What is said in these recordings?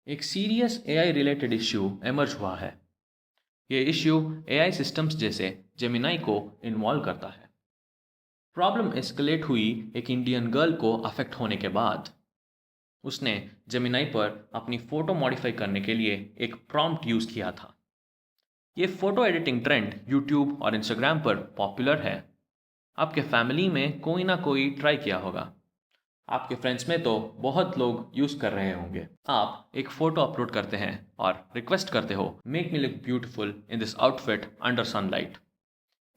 एक serious AI related issue emerge हुआ है। ये इश्यू एआई सिस्टम्स जैसे जेमिनाई को इन्वॉल्व करता है। प्रॉब्लम एस्केलेट हुई एक इंडियन गर्ल को अफेक्ट होने के बाद। उसने जेमिनाई पर अपनी फ़ोटो मॉडिफाई करने के लिए एक प्रॉम्प्ट यूज़ किया था। ये फ़ोटो एडिटिंग ट्रेंड यूट्यूब और इंस्टाग्राम पर पॉपुलर है। आपके फैमिली में कोई ना कोई ट्राई किया होगा। आपके फ्रेंड्स में तो बहुत लोग यूज़ कर रहे होंगे। आप एक फ़ोटो अपलोड करते हैं और रिक्वेस्ट करते हो, make me look beautiful in this outfit under sunlight.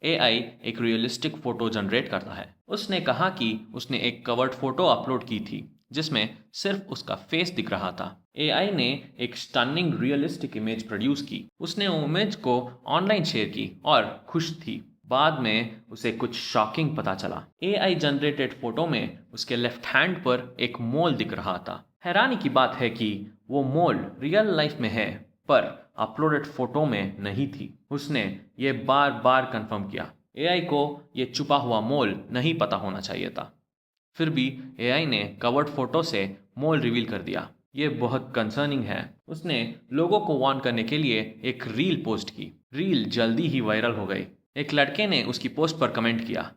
AI एक रियलिस्टिक फ़ोटो जनरेट करता है। उसने कहा कि उसने एक कवर्ड फ़ोटो अपलोड की थी जिसमें सिर्फ उसका फेस दिख रहा था। एआई ने एक स्टनिंग रियलिस्टिक इमेज प्रोड्यूस की। उसने इमेज को ऑनलाइन शेयर की और खुश थी। बाद में उसे कुछ शॉकिंग पता चला। एआई जनरेटेड फोटो में उसके लेफ्ट हैंड पर एक मोल दिख रहा था। हैरानी की बात है कि वो मोल रियल लाइफ में है, पर अपलोडेड फोटो में नहीं थी। उसने ये बार बार कंफर्म किया। एआई को ये छुपा हुआ मोल नहीं पता होना चाहिए था। फिर भी एआई ने कवर्ड फोटो से मोल रिवील कर दिया। ये बहुत कंसर्निंग है। उसने लोगों को वार्न करने के लिए एक रील पोस्ट की। रील जल्दी ही वायरल हो गई। एक लड़के ने उसकी पोस्ट पर कमेंट किया।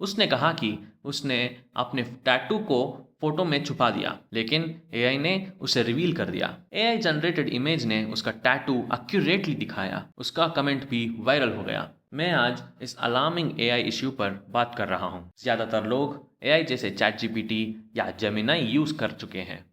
उसने कहा कि उसने अपने टैटू को फोटो में छुपा दिया, लेकिन एआई ने उसे रिवील कर दिया। एआई जनरेटेड इमेज ने उसका टैटू एक्यूरेटली दिखाया। उसका कमेंट भी वायरल हो गया। मैं आज इस अलार्मिंग एआई इश्यू पर बात कर रहा हूँ। ज़्यादातर लोग एआई जैसे चैट जीपीटी या जेमिनाई यूज़ कर चुके हैं।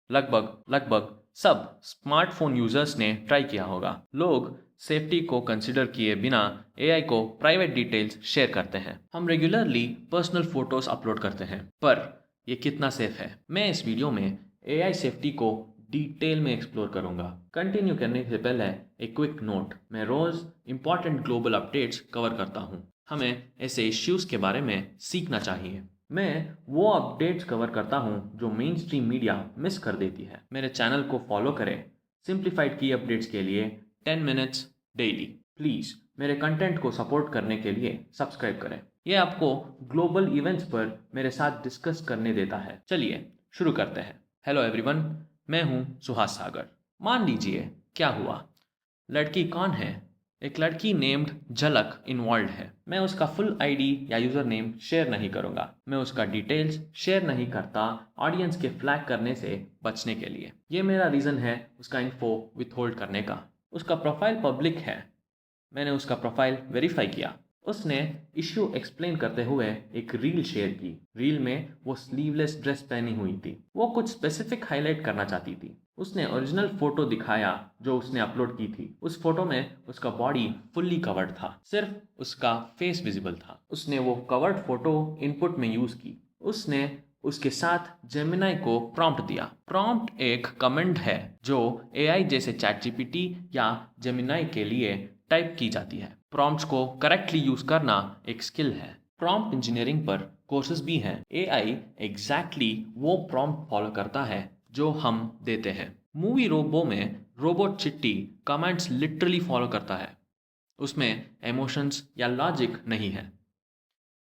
लगभग लगभग सब स्मार्टफोन यूजर्स ने ट्राई किया होगा। लोग सेफ्टी को कंसिडर किए बिना एआई को प्राइवेट डिटेल्स शेयर करते हैं। हम रेगुलरली पर्सनल फोटोज अपलोड करते हैं, पर ये कितना सेफ है? मैं इस वीडियो में एआई सेफ्टी को डिटेल में एक्सप्लोर करूंगा। कंटिन्यू करने से पहले एक क्विक नोट, मैं रोज इंपॉर्टेंट ग्लोबल अपडेट्स कवर करता हूँ। हमें ऐसे इश्यूज के बारे में सीखना चाहिए। मैं वो अपडेट्स कवर करता हूँ जो मेन स्ट्रीम मीडिया मिस कर देती है। मेरे चैनल को फॉलो करें सिंप्लीफाइड की अपडेट्स के लिए 10 मिनट्स डेली। प्लीज़ मेरे कंटेंट को सपोर्ट करने के लिए सब्सक्राइब करें। ये आपको ग्लोबल इवेंट्स पर मेरे साथ डिस्कस करने देता है। चलिए शुरू करते हैं। हेलो एवरीवन, मैं हूँ सुहास सागर। मान लीजिए क्या हुआ। लड़की कौन है? एक लड़की नेम्ड झलक इन्वॉल्व है। मैं उसका फुल आईडी या यूजर नेम शेयर नहीं करूंगा। मैं उसका डिटेल्स शेयर नहीं करता ऑडियंस के फ्लैग करने से बचने के लिए। ये मेरा रीजन है उसका इन्फो विथहोल्ड करने का। उसका प्रोफाइल पब्लिक है। मैंने उसका प्रोफाइल वेरीफाई किया। उसने इश्यू एक्सप्लेन करते हुए एक रील शेयर की। रील में वो स्लीवलेस ड्रेस पहनी हुई थी। वो कुछ स्पेसिफिक हाईलाइट करना चाहती थी। उसने ओरिजिनल फोटो दिखाया जो उसने अपलोड की थी। उस फोटो में उसका बॉडी फुल्ली कवर्ड था, सिर्फ उसका फेस विजिबल था। उसने वो कवर्ड फोटो इनपुट में यूज की। उसने उसके साथ जेमिनाई को प्रॉम्प्ट दिया। प्रॉम्प्ट एक कमेंट है जो एआई जैसे चैट जीपीटी या जेमिनाई के लिए टाइप की जाती है। प्रॉम्प्ट्स को करेक्टली यूज करना एक स्किल है। प्रॉम्प्ट इंजीनियरिंग पर कोर्सेज भी हैं। एआई एग्जैक्टली वो प्रॉम्प्ट फॉलो करता है जो हम देते हैं। मूवी रोबो में रोबोट चिट्टी कमांड्स लिटरली फॉलो करता है। उसमें इमोशंस या लॉजिक नहीं है।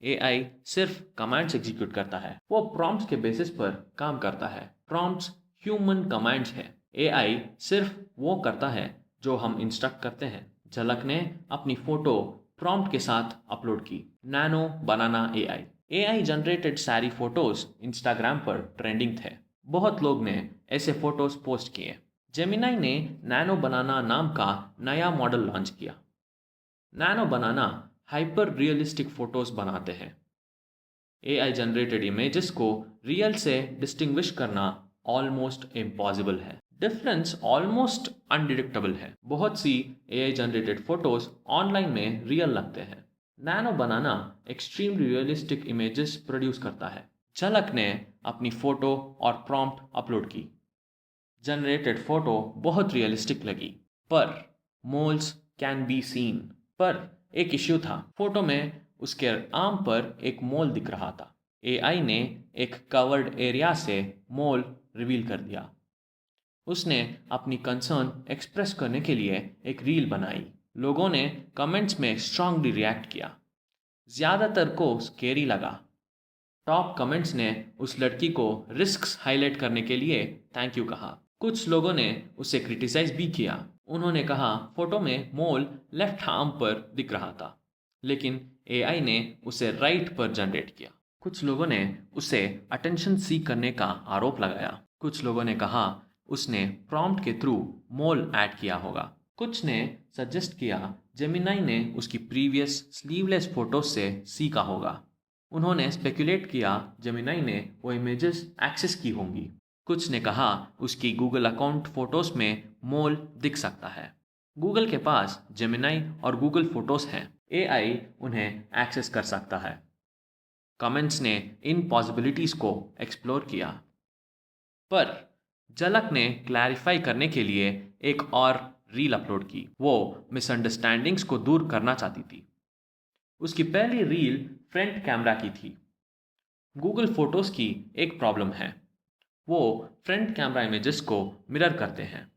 एआई सिर्फ कमांड्स एग्जीक्यूट करता है। वो प्रॉम्प्ट्स के बेसिस पर काम करता है। प्रॉम्प्ट्स ह्यूमन कमांड्स है। एआई सिर्फ वो करता है जो हम इंस्ट्रक्ट करते हैं। झलक ने अपनी फोटो प्रॉम्प्ट के साथ अपलोड की। नैनो बनाना एआई। एआई जनरेटेड सारी फोटोज इंस्टाग्राम पर ट्रेंडिंग थे। बहुत लोग ने ऐसे फोटोज पोस्ट किए। जेमिनाई ने नैनो बनाना नाम का नया मॉडल लॉन्च किया। नैनो बनाना हाइपर रियलिस्टिक फोटोज बनाते हैं। एआई जनरेटेड इमेजेस को रियल से डिस्टिंग्विश करना ऑलमोस्ट इम्पॉसिबल है। डिफरेंस ऑलमोस्ट अनडिटेक्टेबल है। बहुत सी एआई जनरेटेड फोटोज ऑनलाइन में रियल लगते हैं। नैनो बनाना एक्सट्रीम रियलिस्टिक इमेजेस प्रोड्यूस करता है। झलक ने अपनी फोटो और प्रॉम्प्ट अपलोड की। जनरेटेड फोटो बहुत रियलिस्टिक लगी, पर मोल्स कैन बी सीन। पर एक इश्यू था। फोटो में उसके आर्म पर एक मोल दिख रहा था। एआई ने एक कवर्ड एरिया से मोल रिवील कर दिया। उसने अपनी कंसर्न एक्सप्रेस करने के लिए एक रील बनाई। लोगों ने कमेंट्स में स्ट्रांगली रिएक्ट किया। ज़्यादातर को स्केरी लगा। टॉप कमेंट्स ने उस लड़की को रिस्क्स हाईलाइट करने के लिए थैंक यू कहा। कुछ लोगों ने उसे क्रिटिसाइज भी किया। उन्होंने कहा फोटो में मोल लेफ्ट आर्म पर दिख रहा था, लेकिन एआई ने उसे राइट पर जनरेट किया। कुछ लोगों ने उसे अटेंशन सीक करने का आरोप लगाया। कुछ लोगों ने कहा उसने प्रॉम्प्ट के थ्रू मोल ऐड किया होगा। कुछ ने सजेस्ट किया जेमिनाई ने उसकी प्रीवियस स्लीवलेस फोटो से सीखा होगा। उन्होंने स्पेकुलेट किया जेमिनाई ने वो इमेजेस एक्सेस की होंगी। कुछ ने कहा उसकी गूगल अकाउंट फोटोज में मोल दिख सकता है। गूगल के पास जेमिनाई और गूगल फोटोज हैं, एआई उन्हें एक्सेस कर सकता है। कमेंट्स ने इन पॉसिबिलिटीज को एक्सप्लोर किया, पर झलक ने क्लैरिफाई करने के लिए एक और रील अपलोड की। वो मिसअंडरस्टैंडिंग्स को दूर करना चाहती थी। उसकी पहली रील फ्रंट कैमरा की थी। गूगल फोटोज की एक प्रॉब्लम है, वो फ्रंट कैमरा इमेजेस को मिरर करते हैं।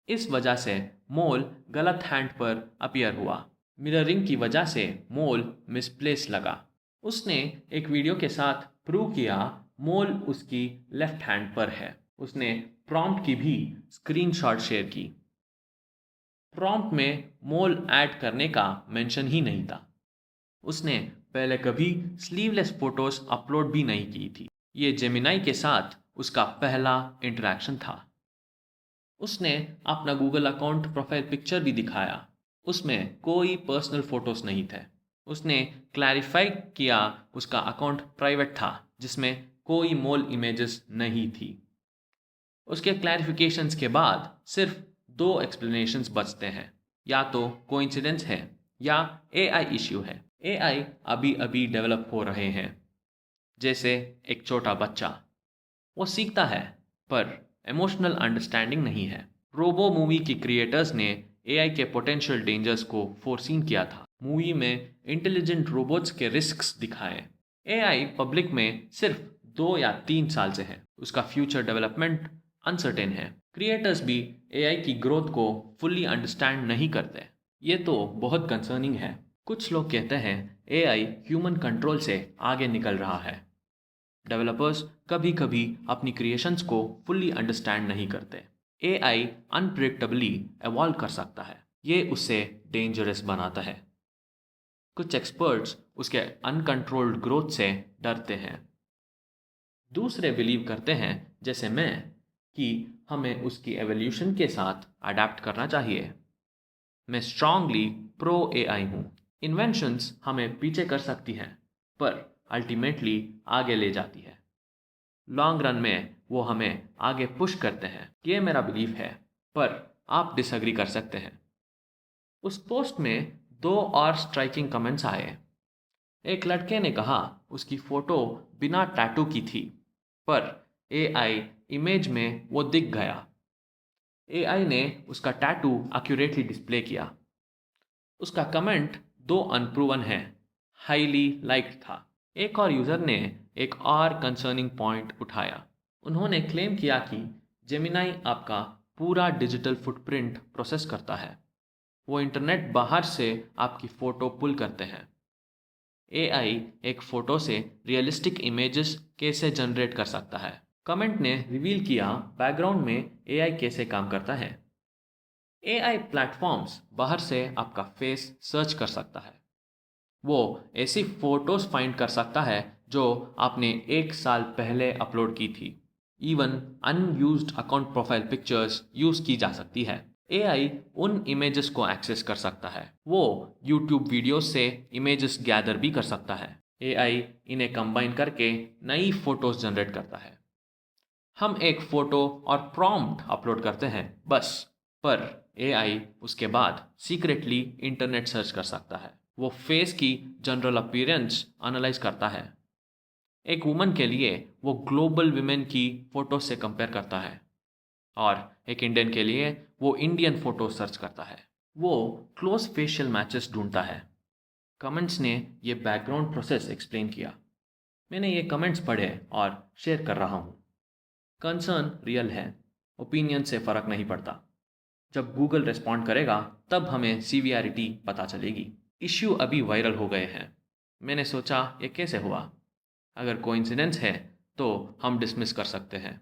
इस वजह से मोल गलत हैंड पर अपीयर हुआ। मिररिंग की वजह से मोल मिसप्लेस लगा। उसने एक वीडियो के साथ प्रूव किया मोल उसकी लेफ्ट हैंड पर है। उसने प्रॉम्प्ट की भी स्क्रीनशॉट शेयर की। प्रॉम्प्ट में मोल ऐड करने का मेंशन ही नहीं था। उसने पहले कभी स्लीवलेस फोटोज अपलोड भी नहीं की थी। ये जेमिनाई के साथ उसका पहला इंटरेक्शन था। उसने अपना गूगल अकाउंट प्रोफाइल पिक्चर भी दिखाया। उसमें कोई पर्सनल फोटोज नहीं थे। उसने क्लैरिफाई किया उसका अकाउंट प्राइवेट था, जिसमें कोई मोल इमेजेस नहीं थी। उसके क्लैरिफिकेशंस के बाद सिर्फ 2 एक्सप्लेनेशंस बचते हैं, या तो कोइंसिडेंस है या एआई इश्यू है। एआई अभी अभी डेवलप हो रहे हैं, जैसे एक छोटा बच्चा। वो सीखता है, पर इमोशनल अंडरस्टैंडिंग नहीं है। रोबो मूवी की क्रिएटर्स ने एआई के पोटेंशियल डेंजर्स को फोरसीन किया था। मूवी में इंटेलिजेंट रोबोट्स के रिस्क्स दिखाए। एआई पब्लिक में सिर्फ 2 या 3 साल से है। उसका फ्यूचर डेवलपमेंट अनसर्टेन है। क्रिएटर्स भी एआई की ग्रोथ को फुल्ली अंडरस्टैंड नहीं करते। ये तो बहुत कंसर्निंग है। कुछ लोग कहते हैं एआई ह्यूमन कंट्रोल से आगे निकल रहा है। डेवलपर्स कभी कभी अपनी क्रिएशंस को फुल्ली अंडरस्टैंड नहीं करते। एआई अनप्रेडिक्टेबली एवॉल्व कर सकता है। ये उसे डेंजरस बनाता है। कुछ एक्सपर्ट्स उसके अनकंट्रोल्ड ग्रोथ से डरते हैं। दूसरे बिलीव करते हैं, जैसे मैं, कि हमें उसकी एवोल्यूशन के साथ अडेप्ट करना चाहिए। मैं स्ट्रांगली प्रो एआई हूँ। इन्वेंशंस हमें पीछे कर सकती हैं, पर अल्टीमेटली आगे ले जाती है। लॉन्ग रन में वो हमें आगे पुश करते हैं। ये मेरा बिलीफ है, पर आप डिसएग्री कर सकते हैं। उस पोस्ट में 2 और स्ट्राइकिंग कमेंट्स आए। एक लड़के ने कहा उसकी फोटो बिना टैटू की थी, पर एआई इमेज में वो दिख गया। एआई ने उसका टैटू एक्यूरेटली डिस्प्ले किया। उसका कमेंट 2 अनप्रूवन है, हाईली लाइक्ड था। एक और यूजर ने एक और कंसर्निंग पॉइंट उठाया। उन्होंने क्लेम किया कि जेमिनाई आपका पूरा डिजिटल फुटप्रिंट प्रोसेस करता है। वो इंटरनेट बाहर से आपकी फ़ोटो पुल करते हैं। एआई एक फ़ोटो से रियलिस्टिक इमेजेस कैसे जनरेट कर सकता है। कमेंट ने रिवील किया बैकग्राउंड में एआई कैसे काम करता है। एआई प्लेटफॉर्म्स बाहर से आपका फेस सर्च कर सकता है। वो ऐसी फोटोज फाइंड कर सकता है जो आपने 1 साल पहले अपलोड की थी। Even unused account profile pictures use की जा सकती है। एआई उन इमेजेस को एक्सेस कर सकता है। वो यूट्यूब वीडियोस से इमेजेस गैदर भी कर सकता है। एआई इन्हें कंबाइन करके नई फोटोज जनरेट करता है। हम एक फोटो और प्रॉम्प्ट अपलोड करते हैं बस, पर एआई उसके बाद सीक्रेटली इंटरनेट सर्च कर सकता है। वो फेस की जनरल अपीयरेंस एनालाइज करता है। एक वुमन के लिए वो ग्लोबल विमेन की फोटो से कंपेयर करता है, और एक इंडियन के लिए वो इंडियन फोटो सर्च करता है। वो क्लोज फेशियल मैचेस ढूंढता है। कमेंट्स ने ये बैकग्राउंड प्रोसेस एक्सप्लेन किया। मैंने ये कमेंट्स पढ़े और शेयर कर रहा हूँ। कंसर्न रियल है, ओपिनियन से फ़र्क नहीं पड़ता। जब गूगल रिस्पॉन्ड करेगा तब हमें सीवियरिटी पता चलेगी। इश्यू अभी वायरल हो गए हैं। मैंने सोचा ये कैसे हुआ। अगर कोइंसिडेंस है तो हम डिसमिस कर सकते हैं,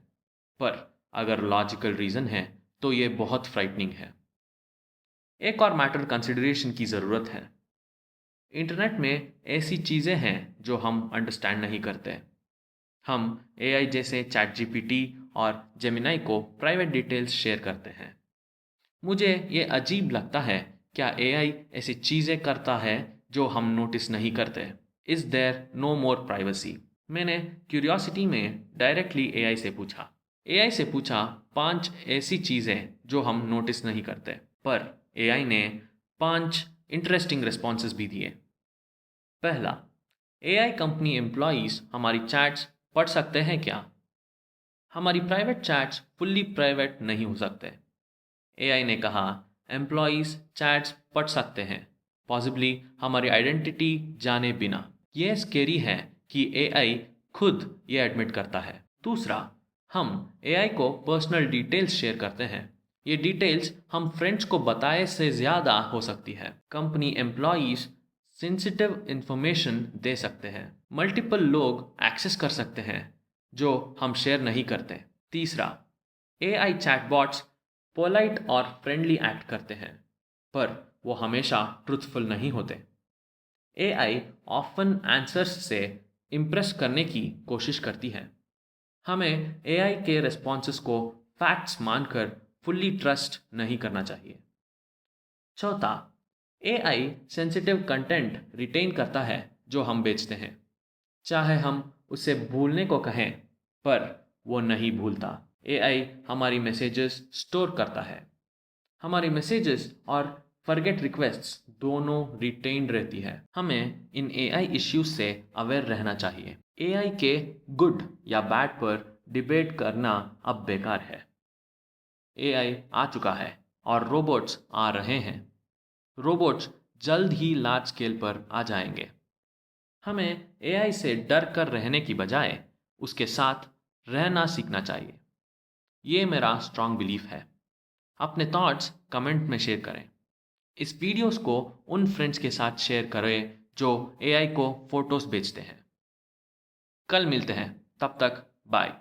पर अगर लॉजिकल रीज़न है तो ये बहुत फ्राइटनिंग है। एक और मैटर कंसिडरेशन की ज़रूरत है। इंटरनेट में ऐसी चीज़ें हैं जो हम अंडरस्टैंड नहीं करते। हम एआई जैसे चैट जीपीटी और जेमिनाई को प्राइवेट डिटेल्स शेयर करते हैं। मुझे ये अजीब लगता है, क्या एआई ऐसी चीज़ें करता है जो हम नोटिस नहीं करते? Is there no more privacy? मैंने क्यूरियोसिटी में डायरेक्टली एआई से पूछा 5 ऐसी चीज़ें जो हम नोटिस नहीं करते, पर एआई ने 5 इंटरेस्टिंग रिस्पॉन्सेज भी दिए। पहला, एआई कंपनी एम्प्लॉयज़ हमारी चैट्स पढ़ सकते हैं क्या? हमारी प्राइवेट चैट्स फुल्ली प्राइवेट नहीं हो सकते। एआई ने कहा एम्प्लॉयज़ चैट्स पढ़ सकते हैं, पॉसिबली हमारी आइडेंटिटी जाने बिना। यह स्केरी है कि एआई खुद ये एडमिट करता है। दूसरा, हम एआई को पर्सनल डिटेल्स शेयर करते हैं। ये डिटेल्स हम फ्रेंड्स को बताए से ज़्यादा हो सकती है। कंपनी एम्प्लॉयज़ सेंसिटिव इंफॉर्मेशन दे सकते हैं। मल्टीपल लोग एक्सेस कर सकते हैं जो हम शेयर नहीं करते। तीसरा, एआई चैटबॉट्स पोलाइट और फ्रेंडली एक्ट करते हैं, पर वो हमेशा ट्रुथफुल नहीं होते। एआई ऑफन आंसर्स से इम्प्रेस करने की कोशिश करती है। हमें एआई के रिस्पॉन्सेस को फैक्ट्स मानकर फुल्ली ट्रस्ट नहीं करना चाहिए। चौथा, एआई सेंसिटिव कंटेंट रिटेन करता है जो हम बेचते हैं। चाहे हम उसे भूलने को कहें, पर वो नहीं भूलता। एआई हमारी मैसेजेस स्टोर करता है। हमारी मैसेजेस और फॉरगेट रिक्वेस्ट्स दोनों रिटेन्ड रहती है। हमें इन एआई इश्यूज से अवेयर रहना चाहिए। एआई के गुड या बैड पर डिबेट करना अब बेकार है। एआई आ चुका है और रोबोट्स आ रहे हैं। रोबोट्स जल्द ही लार्ज स्केल पर आ जाएंगे। हमें एआई से डर कर रहने की बजाय उसके साथ रहना सीखना चाहिए। ये मेरा स्ट्रॉन्ग बिलीफ है। अपने थॉट्स कमेंट में शेयर करें। इस वीडियोस को उन फ्रेंड्स के साथ शेयर करें जो एआई को फोटोज भेजते हैं। कल मिलते हैं, तब तक बाय।